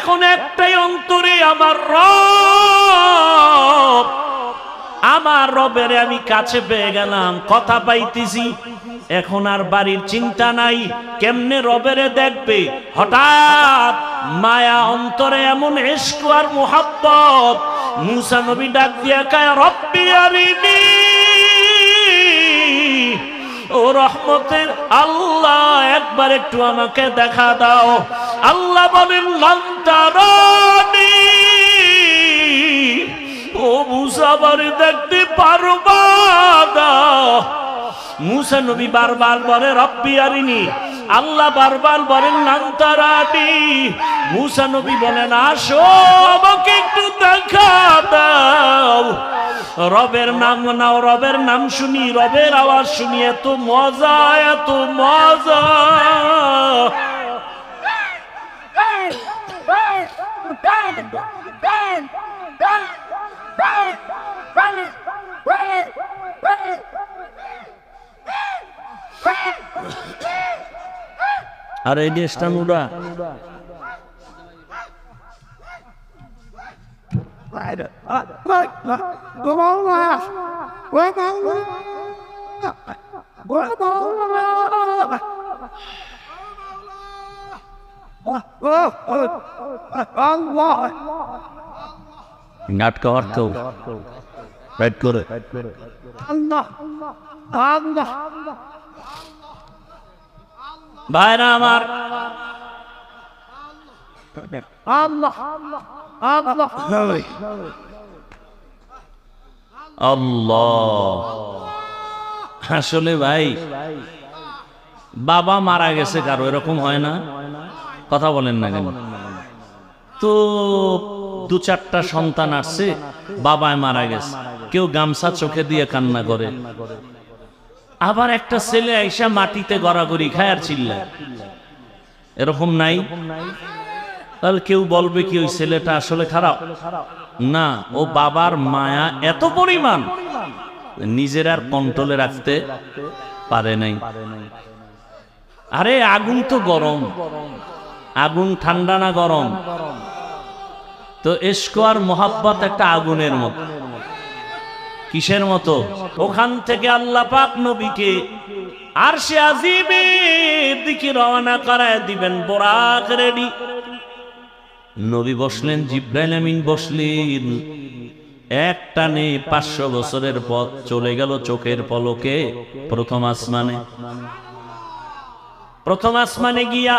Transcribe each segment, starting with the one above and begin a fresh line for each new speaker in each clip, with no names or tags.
এখন একটাই অন্তরে আমার রবের আমি কাছে পেয়ে গেলাম, কথা পাইতেছি। এখন আর বাড়ির চিন্তা নাই, কেমনে রবেরে দেখবে। হঠাৎ মায়া অন্তরে এমন ইশক আর মুহাব্বত, মুসা নবী ডাক দিয়া কয় রব্বি আরিনি, ও রহমতের আল্লাহ একবার একটু আমাকে দেখা দাও। আল্লাহ বলেন লান তারানি, ও মুসা বারে দেখতে পারবা না। মুসা নবী বারবার বলে রব্বি আরিনি, আল্লাহ বারবার বলেন লান তারানি। মুসা নবী বলেন আসো আমাকে একটু দেখা দাও। রবের নাম নাও, রবের নাম শুনি, রবের আওয়াজ শুনি, এত মজা, এত মজা। আর এই দেশটা নুরা নাটক অর্থ রাইট করে ভাইরা আমার, আল্লাহ আসলে ভাই বাবা মারা গেছে কারো, এরকম হয় না? কথা বলেন না কেন? তো দু চারটা সন্তান আসছে, বাবায় মারা গেছে, কেউ গামছা চোখে দিয়ে কান্না করে, আবার একটা ছেলে আইসা মাটিতে গড়াগড়ি খায় আর চিল্লায়, এরকম নাই? তাহলে কেউ বলবে কি ওই ছেলেটা আসলে খারাপ? না, ও বাবার মায়া এত পরিমাণ নিজের আর কন্ট্রোলে রাখতে পারে নাই। আরে আগুন তো গরম, আগুন ঠান্ডা না গরম? তো ইশক আর মোহাব্বত একটা আগুনের মতো। কিসের মতো? ওখান থেকে আল্লাহ পাক নবীকে আরশে আজিমের দিকে রওনা করায় দিবেন, বোরাক রেডি। নবী বসলেন, জিবরাইল আমিন বসলেন, এক টানে 500 বছরের পথ চলে গেল চোখের পলকে প্রথম আসমানে। প্রথম আসমানে গিয়া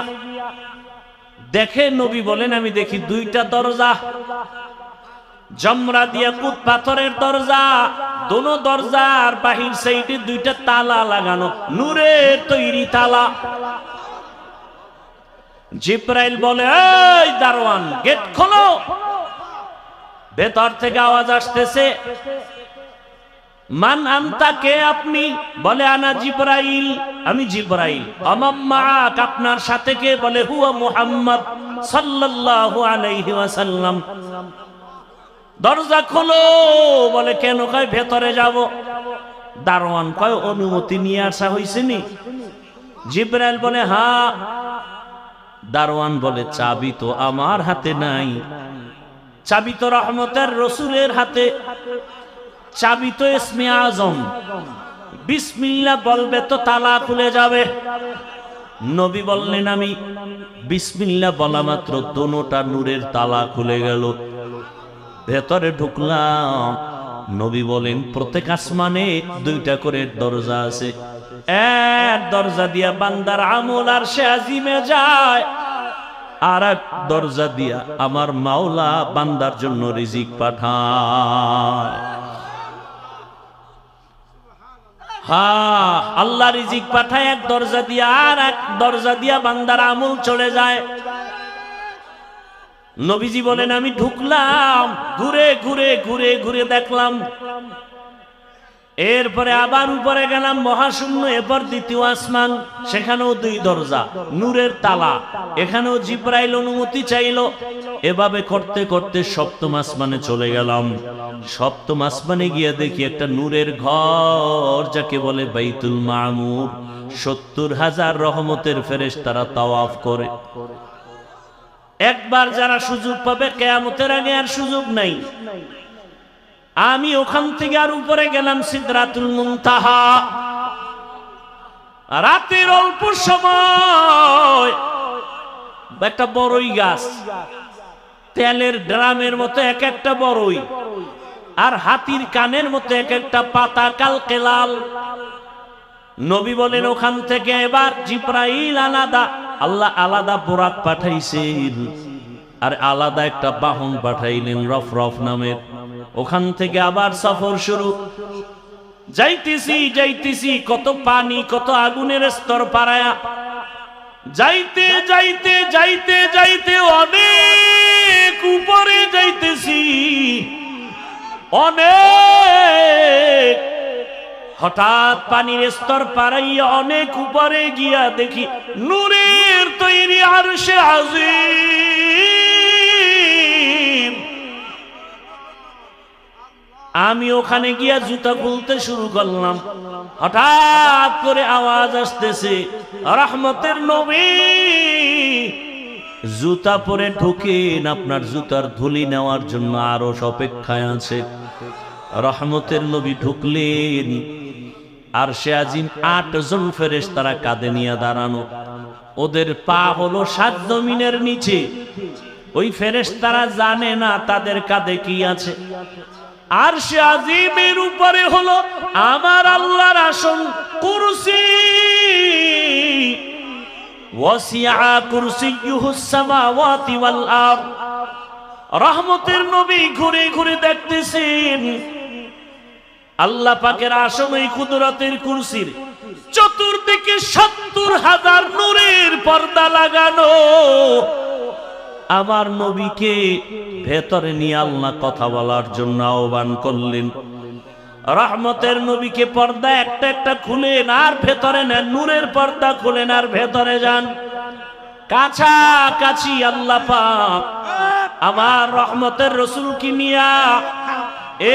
দেখে, নবী বলেন আমি দেখি দুইটা দরজা, জমরা দিয়া কুত পাথরের দরজা, দোনো দরজার বাহির সাইডে দুইটা তালা লাগানো, নূরের তৈরি তালা। জিবরাইল বলে এই দারোয়ান গেট খোলো। ভেতর থেকে আওয়াজ আসতেছে, মান আনতা, কে আপনি? বলে আনা জিবরাইল, আমি জিবরাইল। আমাম্মাক, আপনার সাথে কে? বলে হুয়া মুহাম্মদ সাল্লাল্লাহু আলাইহি ওয়াসাল্লাম। দরজা খোলো। বলে কেন? কয় ভেতরে যাব। দারোয়ান কয় অনুমতি নিয়ে আসা হইছে নি? জিবরাইল বলে হ্যাঁ। দারোয়ান বলে চাবি তো আমার হাতে নাই, চাবি তো রহমতের রসুলের হাতে, চাবি তো ইসমে আজম, বিসমিল্লাহ বলবে তো তালা খুলে যাবে। নবী বললেন আমি বিসমিল্লাহ বলা মাত্র দোনোটা নূরের তালা খুলে গেল। ভেতরে ঢুকলাম। নবী বলেন প্রত্যেক আসমানে দুইটা করে দরজা আছে, এক দরজা দিয়া বান্দার আমল আরশে আজিমে যায়, আর এক দরজা দিয়া আমার মাওলা বান্দার জন্য রিজিক পাঠায়। হ্যাঁ, আল্লাহ রিজিক পাঠায় এক দরজা দিয়া, আর এক দরজা দিয়া বান্দার আমল চলে যায়। নবীজি বলেন আমি ঢুকলাম, ঘুরে ঘুরে ঘুরে ঘুরে দেখলাম, এরপরে আবার উপরে গেলাম মহাশূন্য, এরপর দ্বিতীয় আসমান, সেখানেও দুই দরজা, নূরের তালা, এখানেও জিবরাইল অনুমতি চাইল। এভাবে করতে করতে সপ্তম আসমানে চলে গেলাম। সপ্তম আসমানে গিয়ে দেখি একটা নূরের ঘর, যাকে বলে বাইতুল মামুর। 70,000 রহমতের ফেরেশতারা তাওয়াফ করে। একবার যারা সুযোগ পাবে, কিয়ামতের আগে আর সুযোগ নাই। আমি ওখান থেকে আর উপরে গেলাম সিদরাতুল মুনতাহা। রাতের অল্প সময় একটা বড়ই গাছ, তেলের ড্রামের মতো এক একটা বড়ই, আর হাতির কানের মতো এক একটা পাতা কালকে লাল। নবী বলেন ওখান থেকে এবার জিব্রাইল আলাদা, আল্লাহ আলাদা বোরাক পাঠাইছেন, আর আলাদা একটা বাহন পাঠাইলেন রফরফ নামের। ওখান থেকে আবার সফর শুরু। যাইতেছি যাইতেছি, কত পানি, কত আগুনের স্তর পারায়া যাইতে যাইতে যাইতে যাইতে অনেক উপরে যাইতেছি, অনেক। হঠাৎ পানির স্তর পারাইয়া অনেক উপরে গিয়া দেখি নূরের তৈরি আরশে আজিম। আমি ওখানে গিয়া জুতা খুলতে শুরু করলাম। হঠাৎ করে আওয়াজ আসতেছে, রহমতের নবী জুতা পরে ঢুকেন, আপনার জুতার ধুলি নেওয়ার জন্য আরো অপেক্ষায় আছে। রহমতের নবী ঢুকলেন, আর সে আজিম 8 জন ফেরেশতারা কাঁধে নিয়ে দাঁড়ানো। ওদের পা হলো 7 জমিনের নিচে। ওই ফেরেশতারা জানে না তাদের কাঁধে কি আছে। আর সে আজিমের উপরে হলো আমার আল্লাহর আসন, কুরসি। ওয়াসিআ কুরসিয়ুহুস সামাওয়াতি ওয়াল আরদ। রহমতের নবী ঘুরে ঘুরে দেখতেছেন আল্লাহ পাকের আসন ওই কুদরতের কুরসির চতুর্দিকে 70,000 নূরের পর্দা লাগানো। আমার নবীকে ভেতরে নিয়ে আল্লাহ কথা বলার জন্য আহ্বান করলেন। রহমতের নবীকে পর্দা একটা একটা খুলেন আর ভেতরে নেন, নূরের পর্দা খুলেন আর ভেতরে যান। কাছাকাছি আল্লাহ পাক আমার রহমতের রাসূলকে নিয়া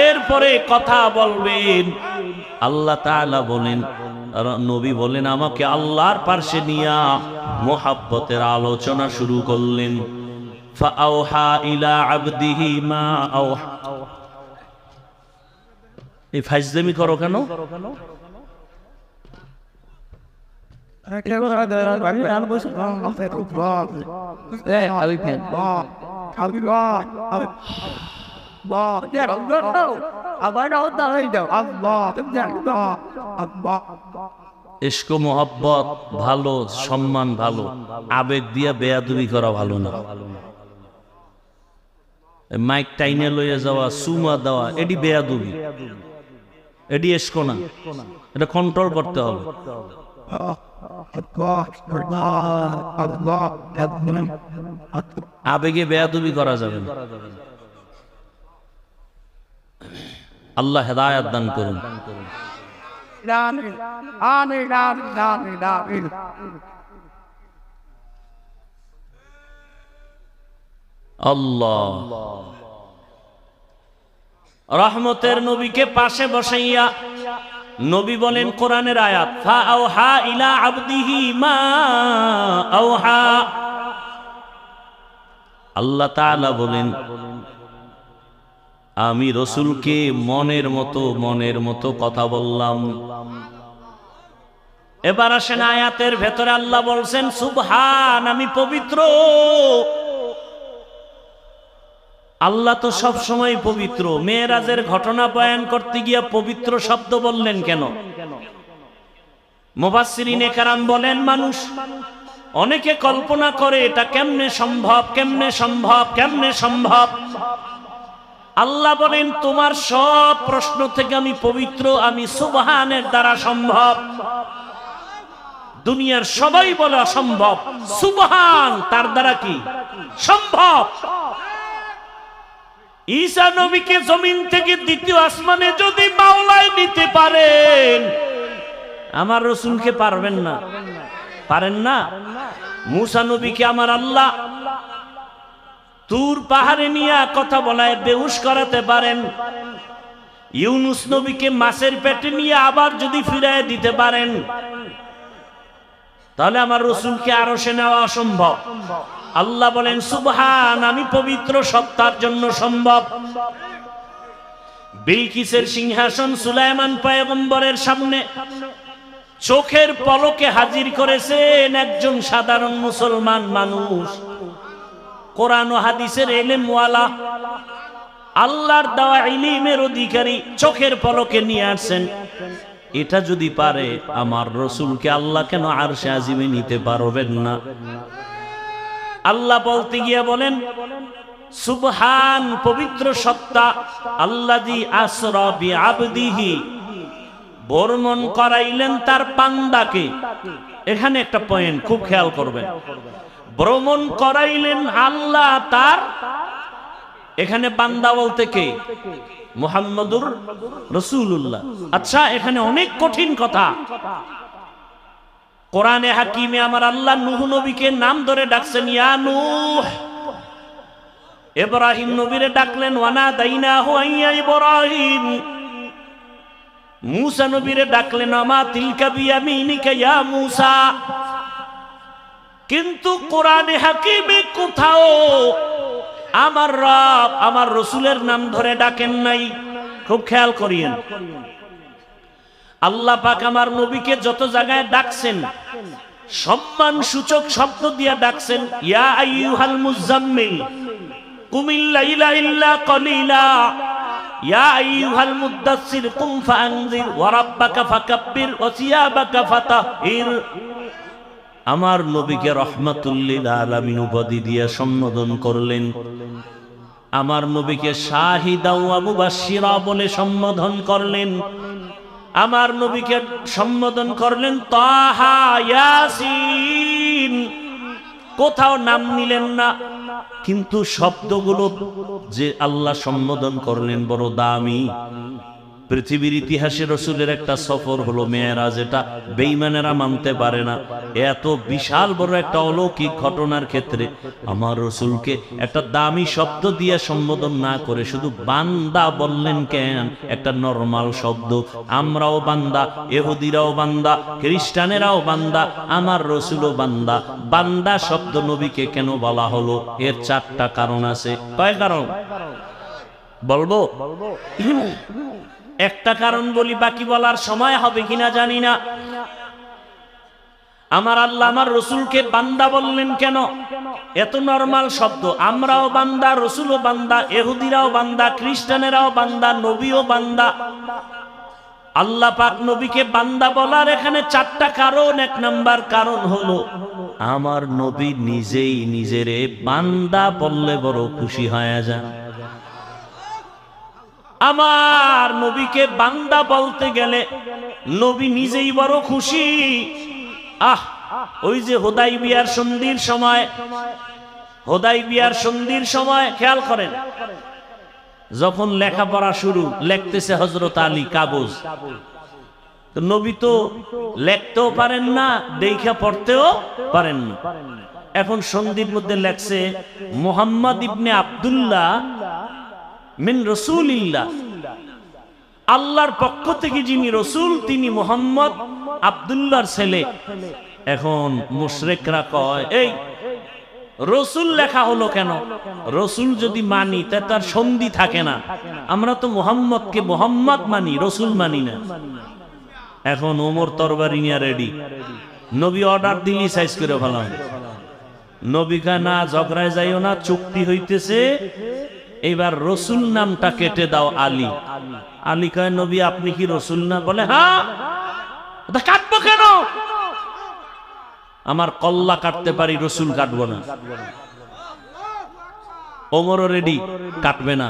এরপরে কথা বলবেন। আল্লাহ তাআলা বলেন, নবী বলেন, আমাকে আল্লাহর পাশে নিয়া মুহাব্বতের আলোচনা শুরু করলেন। ফাআওহা ইলা আবদিহি মা আওহা। এই ফাইজলামি করো কেন? ইশক মোহাব্বত ভালো, সম্মান ভালো, আবেগ দিয়া বেয়াদবি করা ভালো না। মাইক টাইনে লইয়া যাওয়া, সুমা দেওয়া, এটি বেয়াদবি, এটি ইশক না। এটা কন্ট্রোল করতে হবে। আবেগে বেয়াদবি করা যাবে না। আল্লাহ হেদায়েত দান করুন। আল্লাহ রহমতের নবীকে পাশে বসাইয়া নবী বলেন কোরআনের আয়াত, ফাআওহা ইলা আবদিহি মা আওহা। আল্লাহ তাআলা বলেন, আমি রাসূলকে মনের মতো কথা বললাম। এবার আসেন আয়াতের ভেতরে আল্লাহ বলছেন, সুবহান, আমি পবিত্র। আল্লাহ তো সব সময় পবিত্র। মেরাজের ঘটনা বয়ান করতে গিয়া পবিত্র শব্দ বললেন কেন? মুফাসসিরিনে কেরাম বলেন, মানুষ অনেকে কল্পনা করে এটা কেমনে সম্ভব, কেমনে সম্ভব, কেমনে সম্ভব। আল্লাহ বলেন, তোমার সব প্রশ্ন থেকে আমি পবিত্র, আমি সুবহানের দ্বারা সম্ভব। দুনিয়ার সবাই বলে অসম্ভব, সুবহান তার দ্বারা কি সম্ভব। ঈসা নবীকে জমিন থেকে দ্বিতীয় আসমানে যদি মাওলাই নিতে পারেন, আমার রাসূলকে পারবেন না? পারেন না? মুসা নবীকে আমার আল্লাহ তুর পাহাড়ে নিয়ে কথা বলায় বেহুশ করাতে পারেন। ইউনুস নবীকে মাছের পেটে নিয়ে আবার যদি ফিরায় দিতে পারেন, তাহলে আমার রাসূলকে আরশে নেওয়া অসম্ভব। আল্লাহ বলেন সুবহান, আমি পবিত্র সত্তার জন্য সম্ভব। বিলকিসের সিংহাসন সুলাইমান পয়গম্বরের সামনে চোখের পলকে হাজির করেছেন একজন সাধারণ মুসলমান মানুষ, কোরআন ও হাদিসের ইলমওয়ালা, আল্লাহর দেওয়া ইলমের অধিকারী, চোখের পলকে নিয়ে আসছেন। এটা যদি পারে আমার রসুলকে আল্লাহ কেন আরশে আজিমে নিতে পারবেন না? আল্লাহ বলতে গিয়ে বলেন সুবহান, পবিত্র সত্তা, আল্লাযী আসরা বিআবদিহি, বর্ণন করাইলেন তার বান্দাকে। এখানে একটা পয়েন্ট খুব খেয়াল করবেন, ভ্রমণ করাইলেন আল্লাহ তার, এখানে বান্দা বলতে কে? মুহাম্মদুর রাসূলুল্লাহ। আচ্ছা, এখানে অনেক কঠিন কথা। কোরআনে হাকিমে আমার আল্লাহ নূহ নবীকে নাম ধরে ডাকছেন, ইয়া নূহ। ইব্রাহিম নবীরে ডাকলেন ওয়ানাদাইনাহু ইয়া ইব্রাহিম। মূসা নবীরে ডাকলেন আমা তিলকা বিয়ামিনিকা ইয়া মূসা। কিন্তু কোরআনে হাকিমে কোথাও আমার রব আমার রসুলের নাম ধরে ডাকেন নাই। খুব খেয়াল করিয়েন, আল্লাহ পাক আমার নবীকে যত জায়গায় ডাকছেন সম্মান সূচক শব্দ দিয়ে ডাকছেন, ইয়া আইয়ুহাল মুজাম্মিল কুমিল লাইলা ইল্লা কলিলা, ইয়া আইয়ুহাল মুদ্দাসসির কুম ফাআনজির ওয়া রাব্বাকা ফাকাব্বির ওয়া সিয়াবাকা ফাতাহির। আমার নবীকে রহমাতুল লিল আলামিন উপাধি দিয়ে সম্বোধন করলেন, আমার নবীকে শাহিদা ওয়া মুবাশশিরা বলে সম্বোধন করলেন, আমার নবীকে সম্বোধন করলেন তাহা ইয়াসিন। কোথাও নাম নিলেন না, কিন্তু শব্দগুলো যে আল্লাহ সম্বোধন করলেন বড় দামি। পৃথিবীর ইতিহাসে রসুলের একটা সফর হলো মেরাজ, এটা বেঈমানেরা মানতে পারে না। এত বিশাল বড় একটা অলৌকিক ঘটনার ক্ষেত্রে আমার রসুলকে একটা দামি শব্দ দিয়ে সম্বোধন না করে শুধু বান্দা বললেন কেন? একটা নরমাল শব্দ। আমরাও বান্দা, ইহুদিরাও বান্দা, খ্রিস্টানেরাও বান্দা, আমার রসুলও বান্দা। বান্দা শব্দ নবীকে কেন বলা হলো? এর চারটা কারণ আছে। কয় কারণ বলবো? একটা কারণ বলি, বাকি বলার সময় হবে কিনা জানি না। আমার আল্লাহ আমার রসুলকে বান্দা বললেন কেন? এত নরমাল শব্দ। আমরাও বান্দা, রসুলও বান্দা, ইহুদিরাও বান্দা, খ্রিস্টানেরাও বান্দা, নবীও বান্দা। আল্লাহ পাক নবীকে বান্দা বলার এখানে চারটা কারণ। এক নাম্বার কারণ হলো আমার নবী নিজেই নিজেরে বান্দা বললে বড় খুশি হয়ে যায়। আমার নবীকে বান্দা বলতে গেলে নবী নিজেই বড় খুশি। ওই যে হুদাইবিয়ার সন্ধির সময়, হুদাইবিয়ার সন্ধির সময় খেয়াল করেন, যখন লেখাপড়া শুরু, লিখতেছে হযরত আলী কাগজ, তো নবী তো লিখতেও পারেন না, দেখা পড়তেও পারেন না। এখন সন্ধির মধ্যে লেখছে মুহাম্মদ ইবনে আব্দুল্লাহ মিন রাসূলিল্লাহ, আল্লাহর পক্ষ থেকে যিনি রসুল তিনি মুহাম্মদ আব্দুল্লাহর ছেলে। এখন মুশরিকরা কয়, এই রসুল লেখা হলো কেন? রসুল যদি মানি তা তার সন্ধি থাকে না। আমরা তো মুহাম্মদকে মুহাম্মদ মানি, রসুল মানি না। এখন ওমর তরবারি নিয়ে রেডি, নবী অর্ডার দিলি সাইজ করে ফেলাম। নবী কয় না, ঝগড়ায় যাইও না, চুক্তি হইতেছে, এইবার রসুল নামটা কেটে দাও আলী। আলী কয় নবী আপনি কি রসুল না? বলে হ্যাঁ। কাটবো কেন? আমার কল্লা কাটতে পারি, রসুল কাটবো না। ওমরও রেডি, কাটবে না।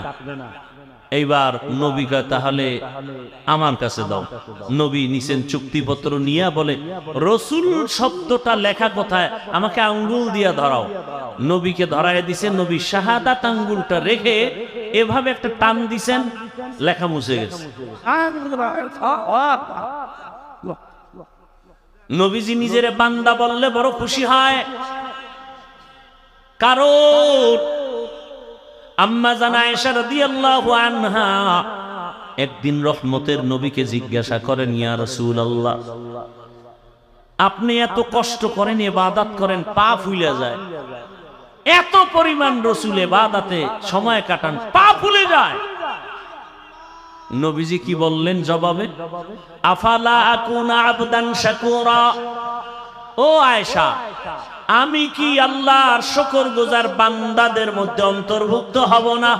এইবার নবী কয় তাহলে আমার কাছে দাও। নবী নিছেন চুক্তিপত্র নিয়ে বলে রসুল শব্দটা লেখা কোথায়? আমাকে আঙ্গুল দিয়া ধরাও। নবীকে ধরায় দিছে। নবী শাহাদাত আঙ্গুলটা রেখে এভাবে একটা টান দিছেন, লেখা মুছে গেছে। নবীজি নিজের বান্দা বললে বড় খুশি হয়, কারণ আম্মা জান আয়েশা রাদিয়াল্লাহু আনহা একদিন রহমতের নবীকে জিজ্ঞাসা করেন, ইয়া রাসূলুল্লাহ আপনি এত কষ্ট করেন, ইবাদত করেন, পা ফুলে যায়, এত পরিমাণ রসুল ইবাদতে সময় কাটান, পা ফুলে যায়। নবীজি কি বললেন জবাবে? আফালা আকুনা আবদান শাকুরা, ও আয়েশা, আমি কি আল্লাহর শুকরগুজার বান্দাদের মধ্যে অন্তর্ভুক্ত হব না?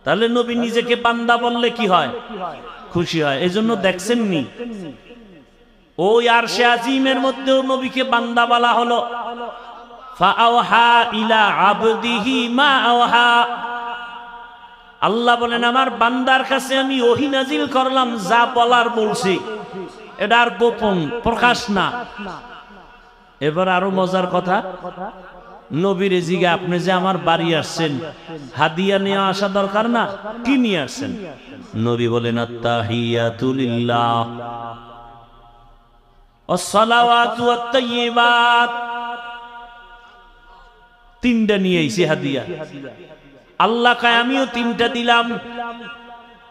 তাহলে নবী নিজেকে বান্দা বললে কি হয়? খুশি হয়। এজন্য দেখছেননি ওই আরশে আজিমের মধ্যেও নবীকে বান্দা বলা হলো। ফাআওহা ইলা আবদিহি মা আওহা, আল্লাহ বলেন আমার বান্দার কাছে আমি ওহী নাজিল করলাম, যা বলার বলছি, এটা আর গোপন প্রকাশ না। এবার আরো মজার কথা, নবীর জিগা আপনি যে আমার বাড়ি আসছেন, হাদিয়া নিয়ে আসা দরকার না, কি নিয়ে আসছেন? নবী বলেন আত্তাহিয়াতু লিল্লাহ ওয়াসসালাওয়াতু ওয়াত-তাইয়্যিবাত, তিনটা নিয়ে আইছি হাদিয়া। আল্লাহ কয় আমিও তিনটা দিলাম।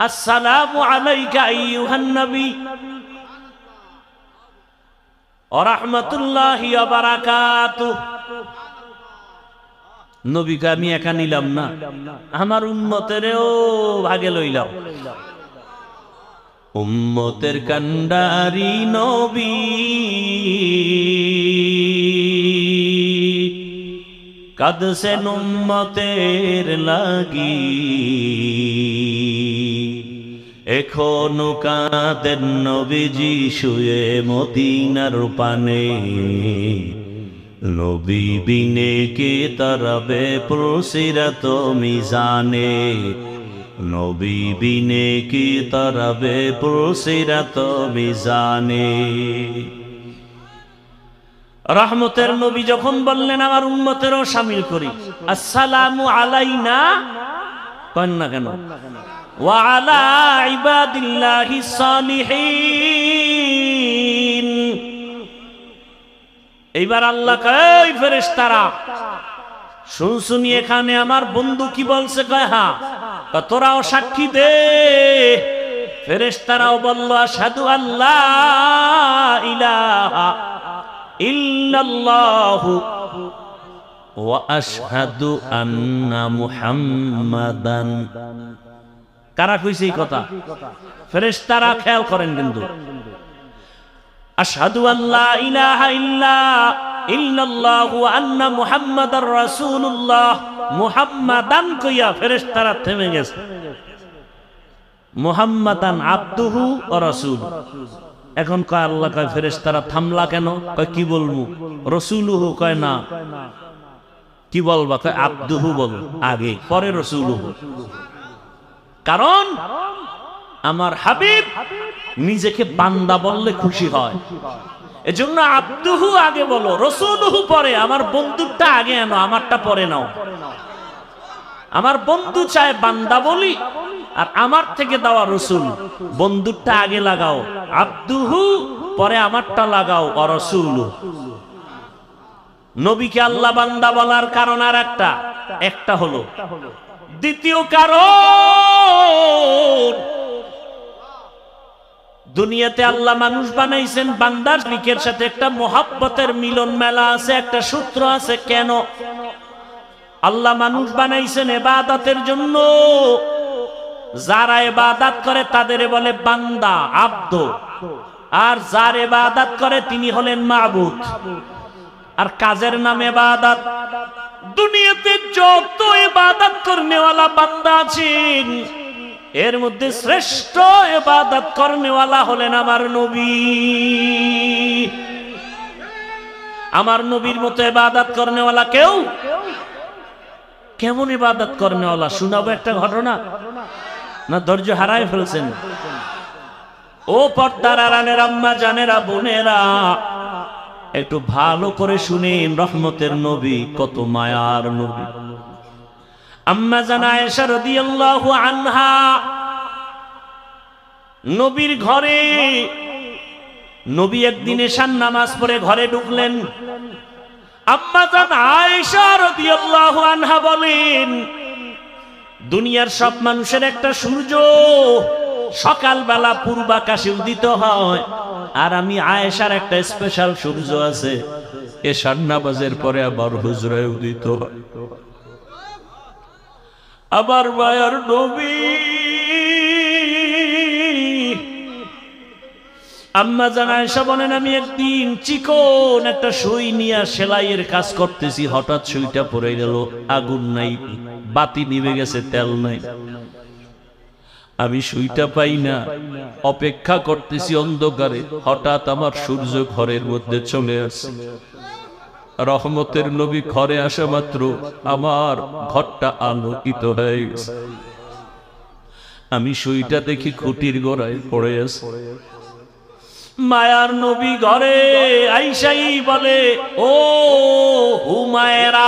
আসসালামু আলাইকা আইয়ুহান নবী ওয়া রাহমাতুল্লাহি ওয়া বারাকাতুহু। নবীকে আমি একা নিলাম না, আমার উম্মতেরও ভাগে লইলাম। উম্মতের কান্ডারি নবী, কাঁদছেন উম্মতের লাগি, এখনো কাঁদেন নবীজি শুয়ে মদিনার পানে। নবী বিনে কে তারাবে পুরসিরাত মিজানে, নবী বিনে কে তারাবে পুরসিরাত মিজানে। রহমতের নবী যখন বললেন আমার উম্মতেরও শামিল করি, আসসালামু আলাইনা কেন না কেন, ওয়া আলা ইবাদিল্লাহিস সালিহিন। এইবার আল্লাহ কয় ফেরেশতারা শুনছুনি এখানে আমার বন্ধু কি বলছে? কয় হ্যাঁ। তোরাও সাক্ষী দে। ফেরেশতারাও বলল আশহাদু আল্লা ইলাহা ইল্লাল্লাহু ওয়া আশহাদু আন্না মুহাম্মাদান। কারা কইছে এই কথা? ফেরেশতারা। খেয়াল করেন কিন্তু, আশহাদু আল্লা ইলাহা ইল্লাল্লাহু ওয়া আন্না মুহাম্মাদার রাসূলুল্লাহ, মুহাম্মাদান কইয়া ফেরেশতারা থেমে গেছে। মুহাম্মাদান আবদুহু ওয়া রাসূল। এখন কয় আল্লাহ কয় ফেরেশতারা থামলা কেন? কয় কি বলবো? রাসূলুহু কয় না। কি বলবা? কয় আবদুহু বল আগে, পরে রাসূলুহু। কারণ আমার হাবিব নিজেকে বান্দা বললে খুশি হয়, এজন্য আব্দুহু আগে বলো, রাসূলুহু পরে। আমার বন্ধুটা আগে আনো, আমারটা পরে নাও। আমার বন্ধু চায় বান্দা বলি, আর আমার থেকে দেওয়া রাসূল। বন্ধুটা আগে লাগাও আব্দুহু, পরে আমারটা লাগাও রাসূলু। নবীকে আল্লাহ বান্দা বলার কারণ আর একটা হলো। দ্বিতীয় কারণ, দুনিয়াতে আল্লাহ মানুষ বানাইছেন, বান্দার নিকের সাথে একটা মোহাব্বতের মিলন মেলা আছে, একটা সূত্র আছে। কেন আল্লাহ মানুষ বানাইছেন? ইবাদতের জন্য। যারা ইবাদত করে তাদের বলে বান্দা, আব্দ। আর যার ইবাদত করে তিনি হলেন মাবুদ। আর কাজের নাম ইবাদত। দুনিয়াতে যত ইবাদত করনেওয়ালা বান্দা আছেন, এর মধ্যে শ্রেষ্ঠ ইবাদত করনেওয়ালা হলেন আমার নবী। আমার নবীর মতো ইবাদত করনেওয়ালা কেউ? কেমন ইবাদত করনেওয়ালা শোনাবো একটা ঘটনা, না ধৈর্য হারায় ফেলছেন? ও পর্দার আড়ালের আম্মা জানেরা, বোনেরা, একটু ভালো করে শুনেন। রহমতের নবী কত মায়ার নবী। আম্মা জান আয়েশা রাদিয়াল্লাহু আনহা নবীর ঘরে, নবী একদিন এশার নামাজ পড়ে ঘরে ঢুকলেন। আম্মা জান আয়েশা রাদিয়াল্লাহু আনহা বলেন, দুনিয়ার সব মানুষের একটা সূর্য সকালবেলা পূর্বাকাশে উদিত হয়, আর আমি আয়েশার একটা স্পেশাল সূর্য আছে, এশার নামাজের পরে আবার হুজরায় উদিত হয়। আবার মায়ার নবী আম্মা জান আয়েশা বলেন, আমি একদিন চিকন একটা সুই নিয়ে সেলাইয়ের কাজ করতেছি, হঠাৎ সুইটা পড়ে গেল, আগুন নাই, বাতি নিভে গেছে, তেল নাই। আমি সুইটা পাই না, অপেক্ষা করতেছি অন্ধকারে। হঠাৎ আমার সূর্য ঘরের মধ্যে চলে আসে। রহমতের নবী ঘরে আসা মাত্র আমার ঘরটা আলোকিত হয়ে গেছে। আমি সুইটা দেখি খুঁটির গোড়ায় পড়ে আছে। মায়ার নবী ঘরে আইসাই বলে, ও হুমায়রা।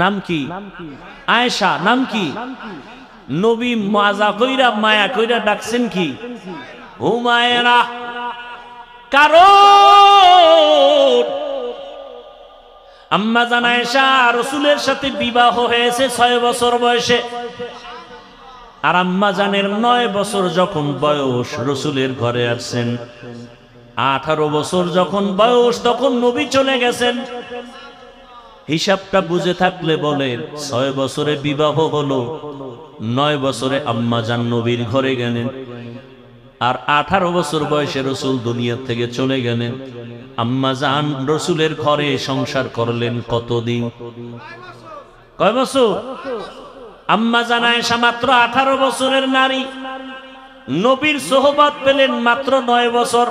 নাম কি? আয়েশা। নাম কি? নবী মাজা কইরা মায়া কইরা ডাকছেন কি? হুমায়রা। কারণ আম্মা জান আয়েশা রাসূলের সাথে বিবাহ হয়েছে 6 বছর বয়সে, আর আম্মা জানের 9 বছর যখন বয়স রাসূলের ঘরে আসছেন। 18 বছর যখন বয়স তখন নবী চলে গেছেন। হিসাবটা বুঝে থাকলে বলেন, 6 বছরে বিবাহ হলো, 9 বছরে আম্মা জান নবীর ঘরে গেলেন, আর 18 বছর বয়সে রাসূল দুনিয়া থেকে চলে গেলেন। আম্মা জান রাসূলের ঘরে সংসার করলেন কতদিন? কয় বছর? আম্মা জান আয়েশা মাত্র 18 বছরের নারী, নবীর সোহবত পেলেন মাত্র 9 বছর।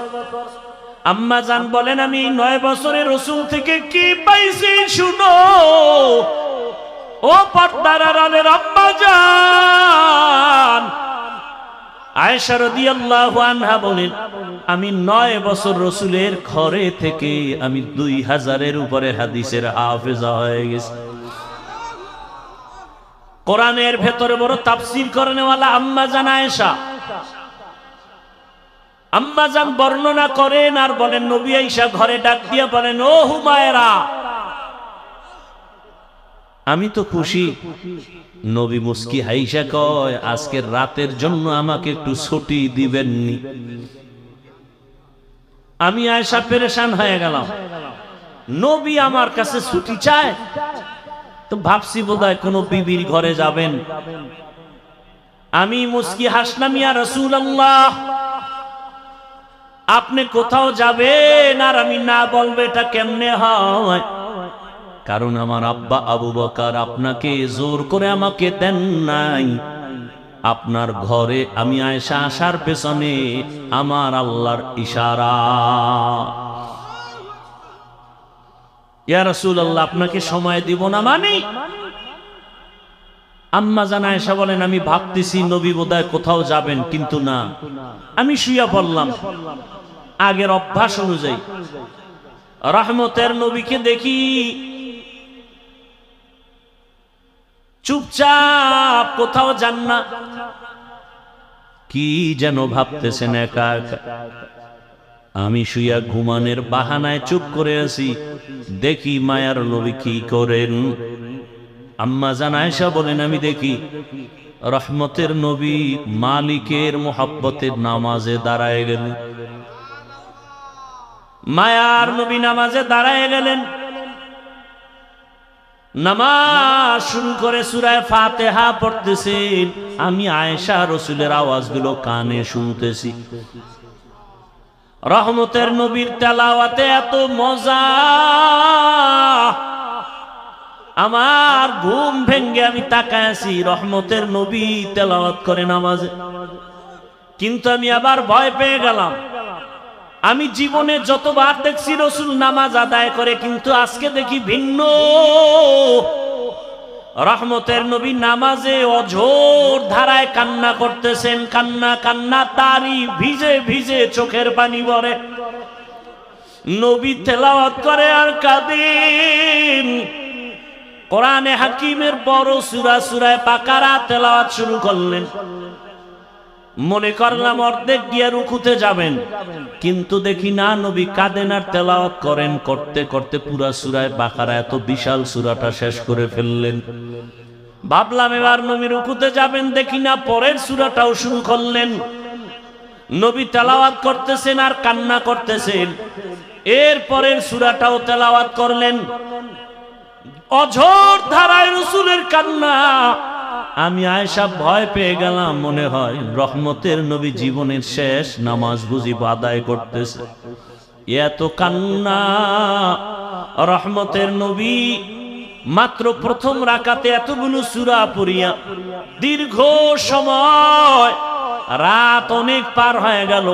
আম্মা জান বলেন, আমি 9 বছরে রাসূল থেকে কি পাইছি শুনো। ও পর্দার আড়ালের আম্মা জান আয়েশা রাদিয়াল্লাহু আনহা বলেন, আমি 9 বছর রাসূলের ঘরে থেকে আমি 2000-এর উপরে হাদিসের হাফেজা হয়ে গেছি। কোরআনের ভেতরে বড় তাফসীর করেনওয়ালা আম্মা জান আয়েশা। আম্মা জান বর্ণনা করেন আর বলেন, নবী আয়েশা ঘরে ডাক দিয়ে বলেন, ও হুমায়রা। আমি তো খুশি। নবী মুস্কি হাইসা কয়, আজকের রাতের জন্য আমাকে একটু ছুটি দিবেননি? আমি আয়েশা পেরেশান হয়ে গেলাম, নবী আমার কাছে ছুটি চায়। তো ভাবছি বোধহয় কোনো বিবির ঘরে যাবেন। আমি মুস্কি হাসলাম, ইয়া রাসূলুল্লাহ, আপনি কোথাও যাবেন আর আমি না বলবো, এটা কেমনে হয়? কারণ আমার আব্বা আবু বকর আপনাকে জোর করে আমাকে দেন নাই। আপনার ঘরে আমি আয়েশা আসার পেছনে আমার আল্লাহর ইশারা। ইয়া রাসূলুল্লাহ, আপনাকে সময় দিব না মানে? আম্মা জান আয়েশা বলেন, আমি ভাবতেছি নবী বোধহয় কোথাও যাবেন, কিন্তু না। আমি শুইয়া পড়লাম আগের অভ্যাস অনুযায়ী। রহমতের নবীকে দেখি চুপচাপ, কোথাও যান না। কি যেন ভাবতেছেন একা একা। আমি শুইয়া ঘুমানের বাহানায় চুপ করে আছি। দেখি মায়ার নবী কি করেন। আম্মা জান আয়েশা বলেন, আমি দেখি রহমতের নবী মালিকের মোহাব্বতের নামাজে দাঁড়ায় গেলেন। মায়ার নবী নামাজে দাঁড়ায় গেলেন। নামাজ শুরু করে সূরা ফাতিহা পড়তেছেন। আমি আয়েশা রাসূলের আওয়াজগুলো কানে শুনতেছি। রহমতের নবীর তেলাওয়াতে এত মজা, আমার ঘুম ভেঙ্গে আমি তাকায় আছি। রহমতের নবী তেলাওয়াত করে নামাজে, কিন্তু আমি আবার ভয় পেয়ে গেলাম। আমি জীবনে যতবার দেখছি রাসূল নামাজ আদায় করে, কিন্তু আজকে দেখি ভিন্ন। রহমতের নবী নামাজে অঝোর ধারায় কান্না করতেছেন। কান্না কান্না তারি ভিজে ভিজে চোখের পানি পড়ে। নবী তেলাওয়াত করে আর কাঁদেন। কোরআনে হাকিমের বড় সূরা সূরা বাকারা তেলাওয়াত শুরু করলেন। মনে করলাম অর্ধেক গিয়ে রুকুতে যাবেন, কিন্তু দেখি না, নবী কাঁদেন আর তেলাওয়াত করেন। করতে করতে পুরা সূরা বাকারা, এত বিশাল সূরাটা শেষ করে ফেললেন। ভাবলাম এবার নবী রুকুতে যাবেন, দেখি না, পরের সূরাটাও শুরু করলেন। নবী তেলাওয়াত করতেছেন আর কান্না করতেছেন। এরপরের সূরাটাও তেলাওয়াত করলেন। অঝোর ধারায় রাসূলের কান্না। আমি আয়েশা ভয় পেয়ে গেলাম, মনে হয় রহমতের নবী জীবনের শেষ নামাজ বুঝি আদায় করতেছে। এত কান্না। রহমতের নবী মাত্র প্রথম রাকাতে এতগুলো সূরা পড়িয়া দীর্ঘ সময়, রাত অনেক পার হয়ে গেল,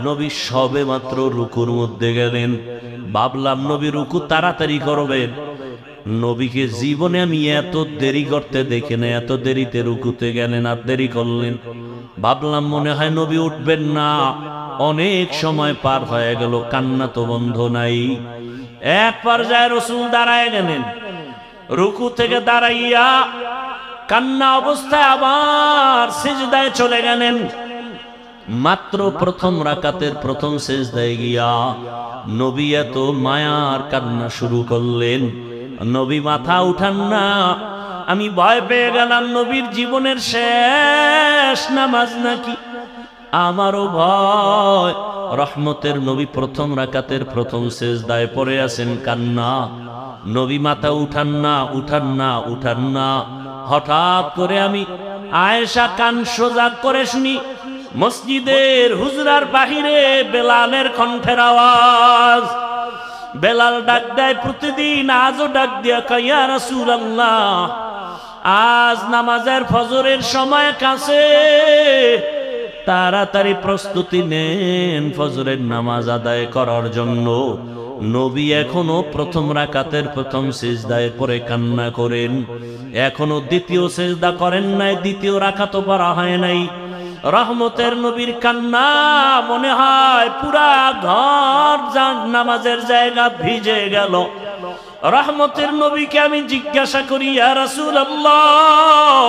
নবী সবে মাত্র রুকুর মধ্যে গেলেন। ভাবলাম নবী রুকু তাড়াতাড়ি করবেন। নবীকে জীবনে আমি এত দেরি করতে দেখি না, এত দেরিতে রুকুতে গেলেন আর দেরি করলেন। ভাবলাম মনে হয় নবী উঠবেন না। অনেক সময় পার হয়ে গেল, কান্না তো বন্ধ নাই। এক পর্যায়ে রাসূল দাঁড়ায় গেলেন, রুকু থেকে দাঁড়াইয়া কান্না অবস্থায় আবার সিজদায় চলে গেলেন। মাত্র প্রথম রাকাতের প্রথম সিজদায় গিয়া নবী এত মায়ার কান্না শুরু করলেন। নবী মাথা উঠান না। আমি ভয় পেয়ে গেলাম নবীর জীবনের শেষ নামাজ নাকি। আমারও ভয়। রহমতের নবী প্রথম রাকাতের প্রথম সিজদায় পড়ে আছেন, কান্না। নবী মাথা উঠান না, উঠান না, উঠান না। হঠাৎ করে আমি আয়েশা কান সোজা করে শুনি মসজিদের হুজরার বাহিরে বেলালের কণ্ঠের আওয়াজ। বেলাল ডাক দেয় প্রতিদিন, আজও ডাক দিয়া কয়, ইয়া রাসূলুল্লাহ, আজ নামাজের ফজরের সময় কাছে, তাড়াতাড়ি প্রস্তুতি নেন ফজরের নামাজ আদায় করার জন্য। নবী এখনো প্রথম রাকাতের প্রথম সিজদায় পড়ে কান্না করেন, এখনো দ্বিতীয় সিজদা করেন নাই, দ্বিতীয় রাকাতও পড়া হয় নাই। রহমতের নবীর কান্না মনে হয় পুরা ঘর নামাজের জায়গা ভিজে গেল। রহমতের নবীকে আমি জিজ্ঞাসা করি, ইয়া রাসূলুল্লাহ,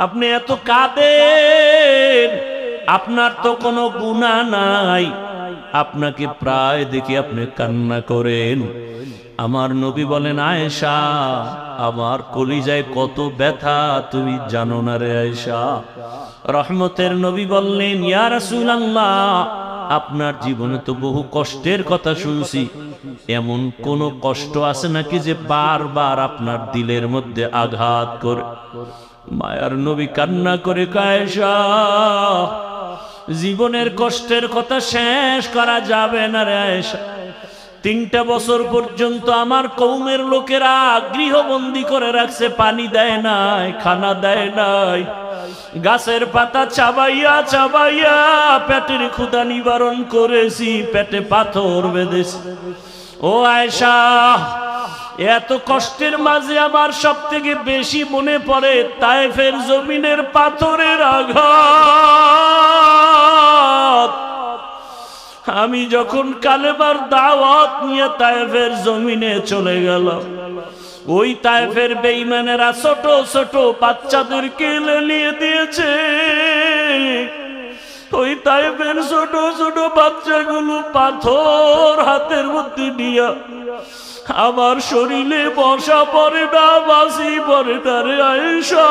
আপনি এত কাঁদেন, আপনার তো কোনো গুনাহ নাই, আপনাকে প্রায় দেখি আপনি কান্না করেন। আমার নবী বলেন, আয়েশা, আমার কলিজায় কত ব্যথা তুমি জানো না রে আয়েশা। রহমতের নবী বললেন, ইয়া রাসূলুল্লাহ, আপনার জীবনে তো বহু কষ্টের কথা শুনছি, এমন কোন কষ্ট আছে নাকি যে বারবার আপনার দিলের মধ্যে আঘাত করে? মায়ার নবী কান্না করে, আয়েশা, জীবনের কষ্টের কথা শেষ করা যাবে না রে আয়েশা। 3টা বছর পর্যন্ত আমার কওমের লোকেরা গৃহবন্দী করে রাখছে, পানি দেয় নাই, খানা দেয় নাই, গাছের পাতা চাবাইয়া চাবাইয়া পেটের ক্ষুধা নিবারণ করেছি, পেটে পাথর বেঁধেছি। ও আয়েশা, এত কষ্টের মাঝে আমার সব থেকে বেশি মনে পড়ে তায়েফের জমিনের পাথরের আঘাত। আমি যখন কালেমার দাওয়াত নিয়ে তায়েফের জমিনে চলে গেলাম, ওই তায়েফের বেঈমানেরা ছোট ছোট বাচ্চাদেরকে নিয়ে দিয়েছে। ওই তায়েফের ছোট ছোট বাচ্চাগুলো পাথর হাতের মধ্যে নিয়ে আমার শরীরে বসা পড়ে না, বাসি পড়ে না রে আয়েশা।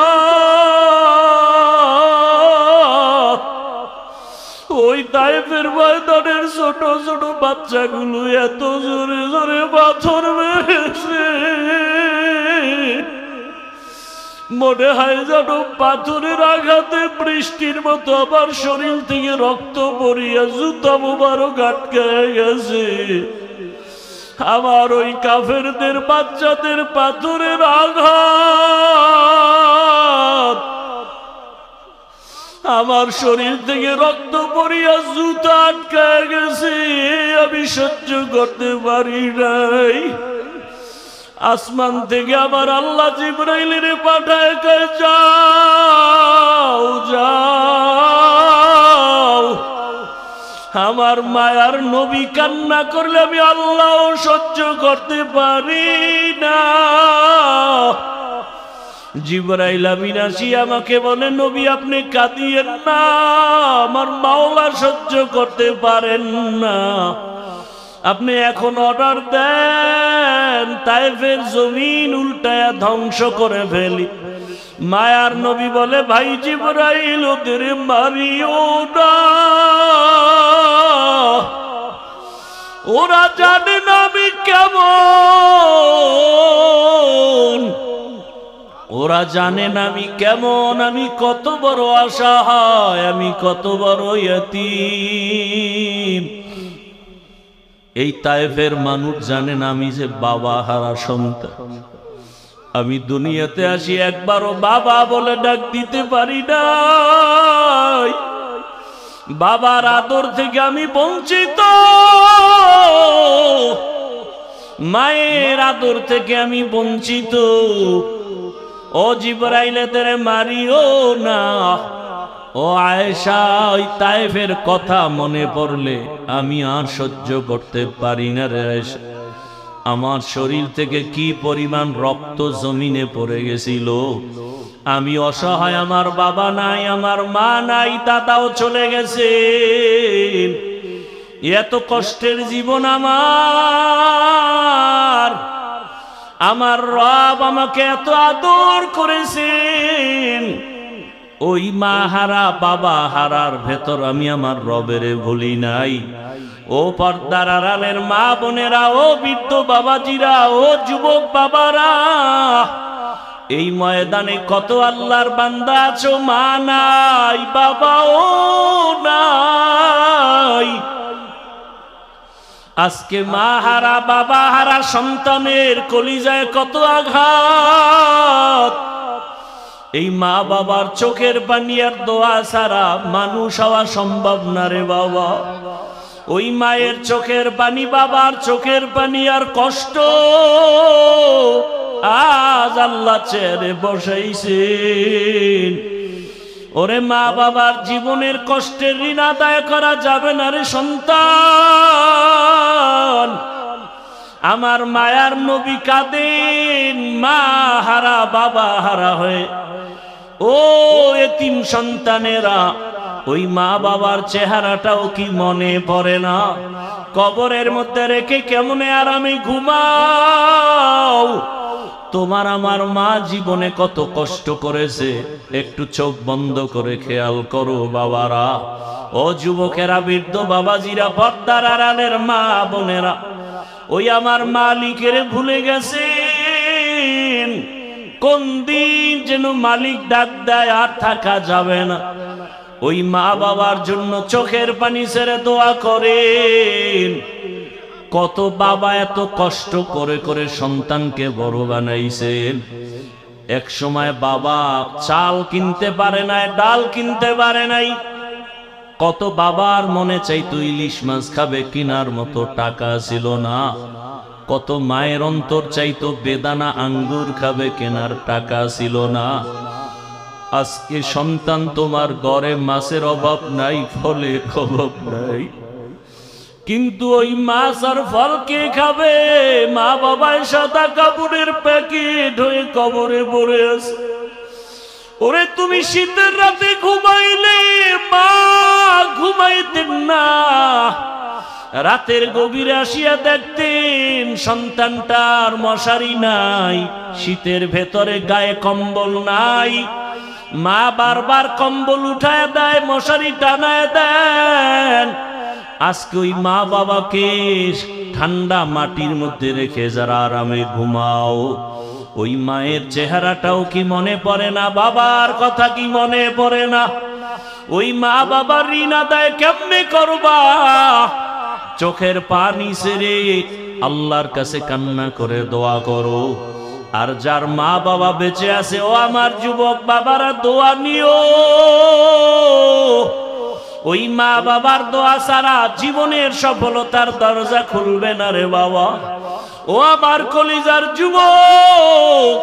ওই তায়েফের ময়দানের ছোট ছোট বাচ্চাগুলো এত জোরে জোরে পাথর মেরেছে, মনে হয় যেন পাথরের আঘাতে বৃষ্টির মতো আমার শরীর থেকে রক্ত পড়িয়া জুতা মোবারক আটকে গেছে। আমার ওই কাফেরদের বাচ্চাদের পাথরের আঘাত আমার শরীর থেকে রক্ত পড়িয়া জুতা আটকে গেছে, আমি সহ্য করতে পারি নাই। আসমান থেকে আমার আল্লাহ জিবরাইলের পাঠায়, কয়, যাও যাও, আমার মায়ার নবী কান্না করলে আমি আল্লাহ সহ্য করতে পারি না। জিবরাইল আমিন আসি আমাকে বলে, নবী আপনি কাঁদিয়েন না, আমার মাওলা সহ্য করতে পারেন না, আপনি এখন অর্ডার দেন তায়েফের জমিন উল্টায়া ধ্বংস করে ফেলি। মায়ার নবী বলে, ভাই জিবরাইল, ওদের মারিও না, ওরা জানে না আমি কেমন, ওরা জানে না আমি কেমন, আমি কত বড় অসহায়, আমি কত বড় ইয়তীম। এই তায়েফের মানুষ জানে না আমি যে বাবা হারা সন্তান। আমি দুনিয়াতে আসি একবারও বাবা বলে ডাক দিতে পারি না। বাবার আদর থেকে আমি বঞ্চিত, মায়ের আদর থেকে আমি বঞ্চিত। ও জিবরাইলে তেরে মারিও না। ও আয়েশা, ওই তায়েফের কথা মনে পড়লে আমি আর সহ্য করতে পারি না রে আয়েশা। আমার শরীর থেকে কি পরিমাণ রক্ত জমিনে পড়ে গেছিল। আমি অসহায়, আমার বাবা নাই, আমার মা নাই, দাদাও চলে গেছে। এত কষ্টের জীবন আমার রব আমাকে এত আদর করেছেন। ওই মা হারা বাবা হারার ভেতর আমি আমার রবেরে ভুলি নাই। ও পর্দার আড়ালের মা বোনেরা, ও বৃদ্ধ বাবাজিরা, ও যুবক বাবারা, এই ময়দানে কত আল্লাহর বান্দা আছো, মা নাই, বাবাও নাই। আজকে মা হারা বাবা হারা সন্তানের কলিজায় কত আঘাত। এই মা বাবার চোখের পানি আর দোয়া ছাড়া মানুষ হওয়া সম্ভব না রে বাবা। ওই মায়ের চোখের পানি, বাবার চোখের পানি আর কষ্ট আজ আল্লাহ ছেড়ে বসাইছেন। ওরে মা বাবার জীবনের কষ্টের ঋণ আদায় করা যাবে না রে সন্তান। আমার মায়ার নবী কাঁদেন মা হারা বাবা হারা হয়ে। ও এতিম সন্তানেরা, ওই মা বাবার চেহারাটাও কি মনে পড়ে না? কবরের মধ্যে রেখে কেমনে আরামে ঘুমাও। তোমার আমার মা জীবনে কত কষ্ট করেছে, একটু চোখ বন্ধ করে খেয়াল করো বাবারা। ও যুবকেরা, বৃদ্ধ বাবাজিরা, পর্দার আড়ালের মা বোনেরা, ওই আমার মালিকের ভুলে গেছেন। কোন দিন যেন মালিক ডাক দেয় আর থাকা যাবে না। ওই মা বাবার জন্য চোখের পানি ছেড়ে দোয়া করেন। কত বাবা এত কষ্ট করে করে সন্তানকে বড় বানাইছেন। এক সময় বাবা চাল কিনতে পারে নাই, ডাল কিনতে পারে নাই। কত বাবার মনে চাইতো ইলিশ মাছ খাবে, কিনার মতো টাকা ছিল না। কত মায়ের অন্তর চাইতো বেদানা আঙ্গুর খাবে, কেনার টাকা ছিল না। আজকে সন্তান তোমার ঘরে মাছের অভাব নাই, ফলের অভাব নাই, কিন্তু ওই মাছ আর ফল কে খাবে? মা বাবায় সাদা কাপড়ের প্যাকেট হয়ে কবরে পড়ে আছে। ওরে তুমি শীতের রাতে ঘুমাইলে মা ঘুমাইতেন না। রাতের গভীরে আসিয়া দেখতেন সন্তানটার মশারি নাই, শীতের ভেতরে গায়ে কম্বল নাই। মা বারবার কম্বল উঠায় দেয়, মশারি টানায় দেন। আজকে ওই মা বাবাকে ঠান্ডা মাটির মধ্যে রেখে যারা আরামে ঘুমাও, ওই মায়ের চেহারাটাও কি মনে পড়ে না? বাবার কথা কি মনে পড়ে না? ওই মা বাবার ঋণ আদায় কেমনে করবা? চোখের পানি ছেড়ে আল্লাহর কাছে কান্না করে দোয়া করো। আর যার মা বাবা বেঁচে আছে, ও আমার যুবক বাবারা, দোয়া নিও। ওই মা বাবার দোয়া ছাড়া জীবনের সফলতার দরজা খুলবে না রে বাবা। ও আমার কলিজার যুবক,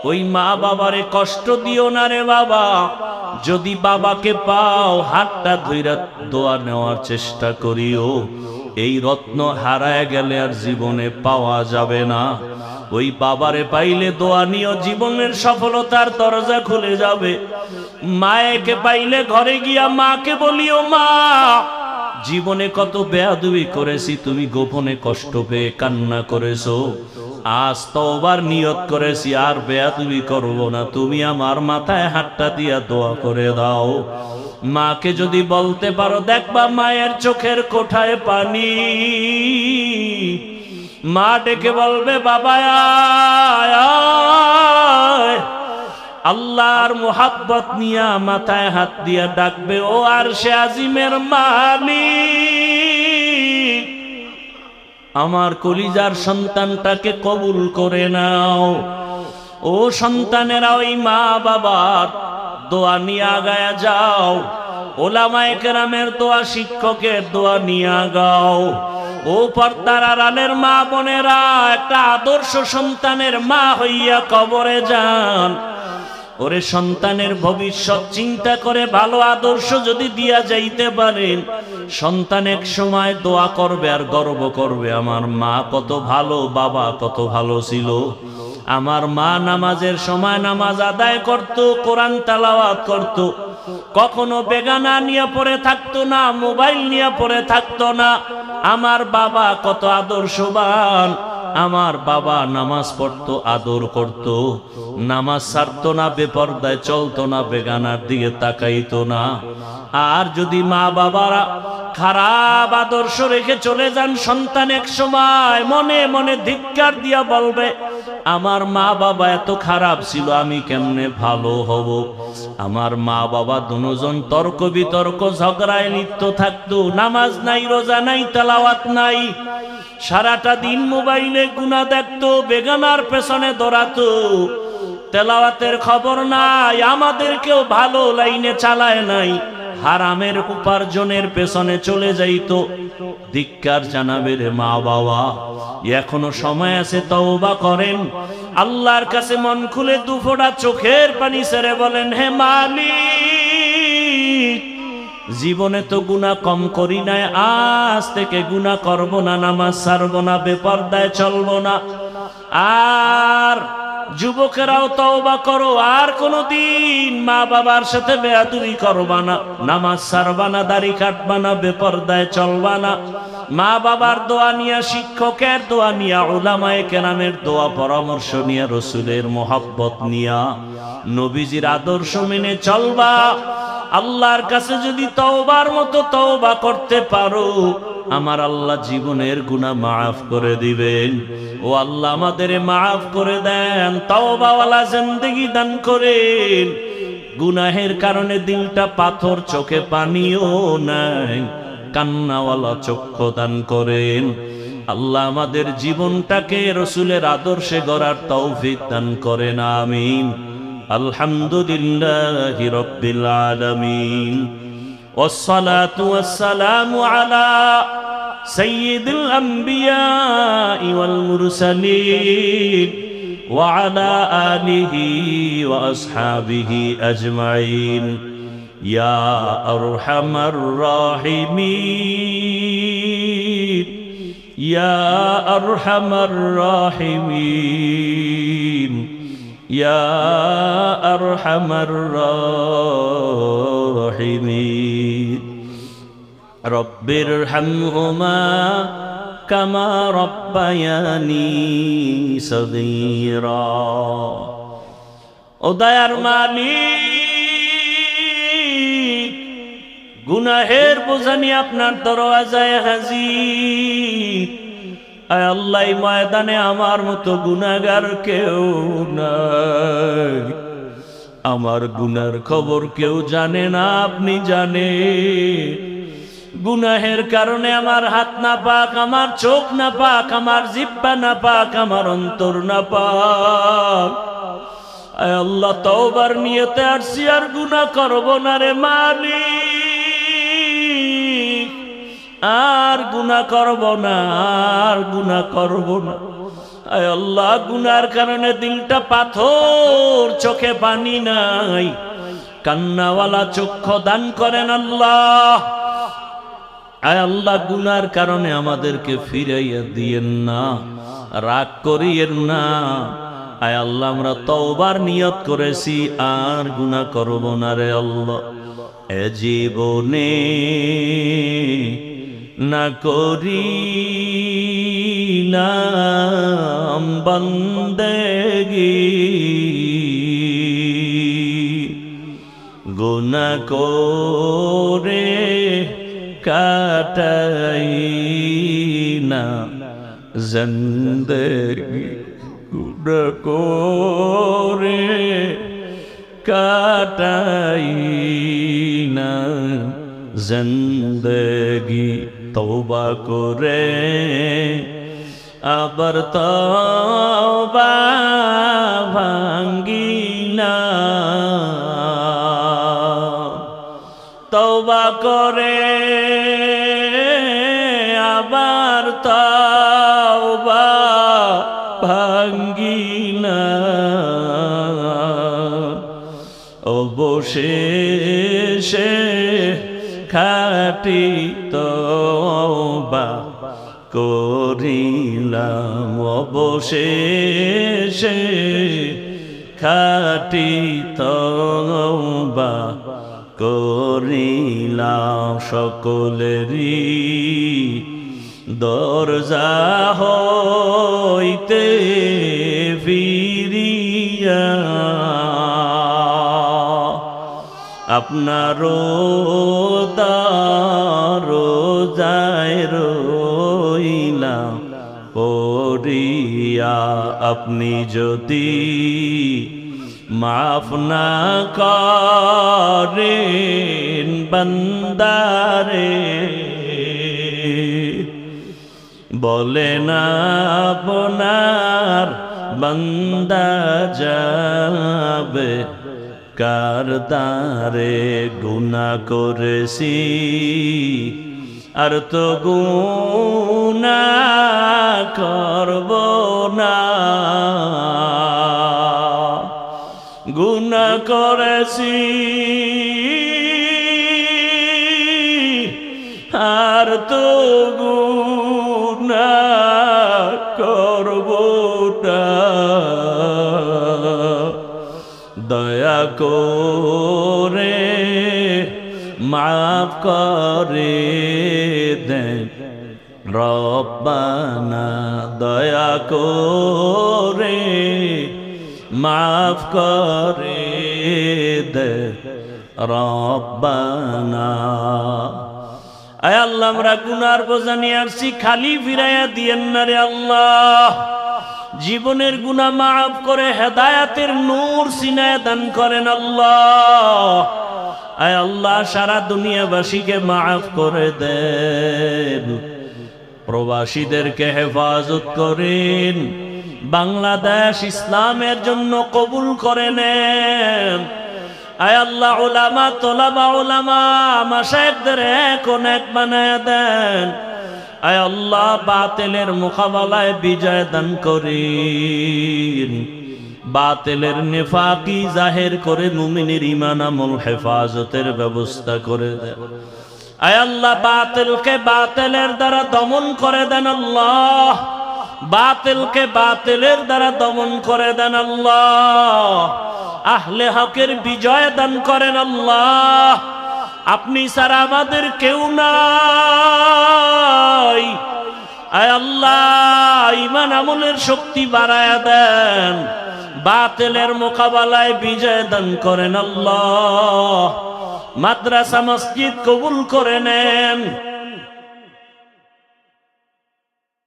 ওই মা বাবারে কষ্ট দিও না রে বাবা। যদি বাবাকে পাও, হাতটা ধইরা দোয়া নেওয়ার চেষ্টা করিও। এই রত্ন হারায় গেলে আর জীবনে পাওয়া যাবে না। ওই বাবারে পাইলে দোয়া নিও, জীবনের সফলতার দরজা খুলে যাবে। মায়েকে পাইলে ঘরে গিয়া মাকে বলিও, মা জীবনে কত বেয়াদবি করেছি, তুমি গোপনে কষ্ট পেয়ে কান্না করেছো। আজ তওবার নিয়ত করেছি, আর বেয়াদবি করব না। তুমি আমার মাথায় হাতটা দিয়া দোয়া করে দাও। মাকে যদি বলতে পারো, দেখবা মায়ের চোখের কোঠায় পানি, মা ডেকে বলবে বাবা আয় আয়। আল্লাহর মোহাব্বত নিয়া মাথায় হাত দিয়া ডাকবে, ও আরশে আজিমের মালিক, আমার কলিজার সন্তানটাকে কবুল করে নাও। ও সন্তানেরা, ওই মা বাবার দোয়া নিয়ে আগায়া যাও, ওলামায়ে কেরামের দোয়া, শিক্ষকের দোয়া নিয়ে গাও। ও পর্দার আড়ালের মা বোনেরা, একটা আদর্শ সন্তানের মা হইয়া কবরে যান। ওরে সন্তানের ভবিষ্যৎ চিন্তা করে ভালো আদর্শ যদি দিয়া যাইতে পারেন, সন্তান এক সময় দোয়া করবে আর গর্ব করবে, আমার মা কত ভালো, বাবা কত ভালো ছিল। আমার মা নামাজের সময় নামাজ আদায় করত, কোরআন তেলাওয়াত করত, কখনো বেগানা নিয়ে পড়ে থাকতো না, মোবাইল নিয়ে পড়ে থাকতো না। আমার বাবা কত আদর্শবান, আমার বাবা নামাজ পড়তো, আদর করত, নামাজ ছাড়তো না, বেপরদায় চলতো না, বেগানার দিকে তাকাইতো না। আর যদি মা বাবারা খারাপ আদর্শ রেখে চলে যান, সন্তান এক সময় মনে মনে ধিক্কার দিয়া বলবে, আমার মা বাবা এত খারাপ ছিল, আমি কেমনে ভালো হব। আমার মা বাবা দুজন তর্ক বিতর্ক ঝগড়ায় লিপ্ত থাকতো, নামাজ নাই, রোজা নাই, তেলাওয়াত নাই, সারাটা দিন মোবাইলে গুনাহ দেখতো, বেগানার পেছনে দৌড়াতো, তেলাওয়াতের খবর নাই, আমাদেরকেও ভালো লাইনে চালায় নাই, হারামের উপার্জনের পেছনে চলে যাইতো। ধিক্কার জানাবে রে মা বাবা, এখনো সময় আছে, তওবা করেন, আল্লাহর কাছে মন খুলে দুফোঁটা চোখের পানি ছেড়ে বলেন, হে মালিক, জীবনে তো গুনাহ কম করি নাই, আজ থেকে গুনাহ করব না, নামাজ ছাড়ব না, বেপরদায় চলবো না। আর যুবকেরাও তওবা করো, আর কোনদিন মা বাবার সাথে বেয়াদবি করবা না, নামাজ ছাড়বা না, দাড়ি কাটবা না, বেপরদায় চলবা না। মা বাবার দোয়া নিয়া, শিক্ষকের দোয়া নিয়া, উলামায়ে কেরামের দোয়া পরামর্শ নিয়া, রসুলের মোহাব্বত নিয়া, নবীজির আদর্শ মেনে চলবা। আল্লাহর কাছে যদি তওবার মতো তওবা করতে পারো, আমার আল্লাহ জীবনের গুনাহ মাফ করে দিবেন। ও আল্লাহ আমাদের মাফ করে দেন, তওবাওয়ালা জিন্দেগি দান করেন। গুনাহের কারণে দিলটা পাথর, চোখে পানিও নাই, কান্নাওয়ালা চক্ষু দান করেন। আল্লাহ আমাদের জীবনটাকে রসুলের আদর্শে গড়ার তৌফিক দান করেন, আমিন। আলহামদুলিল্লাহি রাব্বিল আলামিন, ওয়াসসালাতু ওয়াসসালামু আলা সাইয়্যিদিল আমবিয়াই ওয়াল মুরসালিন ওয়া আলা আলিহি ওয়া আসহাবিহি আজমাইন। ইয়া আরহামার রাহিমিন, ইয়া আরহামার রাহিমিন, ইয়া আরহামার রাহিমিন। রব্বিরহামহুমা কামা রব্বায়ানি সগীরা। ও দয়ার মালিক, গুনাহের বোঝা নিয়ে আপনার দরওয়াজায় হাজির। আয় আল্লাহ, ময়দানে আমার মতো গুনাহগার কেউ নাই, আমার গুনার খবর কেউ জানে না, আপনি জানেন। গুনাহের কারণে আমার হাত না পাক, আমার চোখ না পাক, আমার জিহ্বা না পাক, আমার অন্তর না পাক। আয় আল্লাহ, তওবার নিয়তে আসছি, আর গুনাহ করব না রে মালিক, আর গুনাহ করব না, আর গুনাহ করব না। আয় আল্লাহ, গুনার কারণে দিলটা পাথর, চোখে পানি নাই, কান্নাওয়ালা চক্ষু দান করেন আল্লাহ। আয় আল্লাহ, গুনার কারণে আমাদেরকে ফিরাইয়া দিয়েন না, রাগ করিয়েন না। আয় আল্লাহ, আমরা তওবার নিয়ত করেছি, আর গুনাহ করব না রে আল্লাহ। এ জীবনে না করিলাম বান্দেগি, গুনাহ গুনাহ করে কাটাই না জিন্দেগি, গুনাহ করে কাটাই না জিন্দেগি, তওবা করে আবার তওবা ভাঙ্গি না, তওবা করে আবার তওবা ভাঙ্গি না, অবশেষে খাঁটি তওবা করিলাম, অবশেষে খাঁটি তওবা করিলাম। সকলেরই দরজা হইতে ফিরিয়া আপনারও দরজায় রইলাম পড়িয়া। আপনি যদি মাফ না করেন বান্দারে, বলে না আপনার বান্দা যাবে কার দ্বারে। গুনাহ করেছি আর তো গুনাহ করব না, গুনাহ করেছি আর তো গুনাহ করব না। দয়া করে মাফ করে দেন রব্বানা, দয়া করে মাফ করে দেন রব্বানা। আয় আল্লাহ, আমরা গুনার বোঝা নিয়ে আসছি, খালি ফিরাইয়া দিয়েন না রে আল্লাহ। জীবনের গুনাহ মাফ করে হেদায়েতের নূর সিনায় দান করেন আল্লাহ। আয় আল্লাহ, সারা দুনিয়াবাসীকে মাফ করে দেন, প্রবাসীদেরকে হেফাজত করেন, বাংলাদেশ ইসলামের জন্য কবুল করে নেন। আয় আল্লাহ, উলামা তোলাবা উলামা মাশায়েখদের এক অনেক বানায় দেন। আয় আল্লাহ, বাতিলের মোকাবেলায় বিজয় দান করেন, বাতিলের নিফাকি জাহির করে মুমিনের ঈমান আমল হেফাজতের ব্যবস্থা করে দেন। আয় আল্লাহ, বাতিলকে বাতিলের দ্বারা দমন করে দেন আল্লাহ, বাতিলকে বাতিলের দ্বারা দমন করে দেন আল্লাহ। আহলে হকের বিজয় দান করেন আল্লাহ। আপনি ছাড়া আমাদের কেউ নাই। আয় আল্লাহ, ঈমান আমলের শক্তি বাড়ায়া দেন, বাতিলের মোকাবেলায় বিজয় দান করেন আল্লাহ। মাদ্রাসা মসজিদ কবুল করে নেন।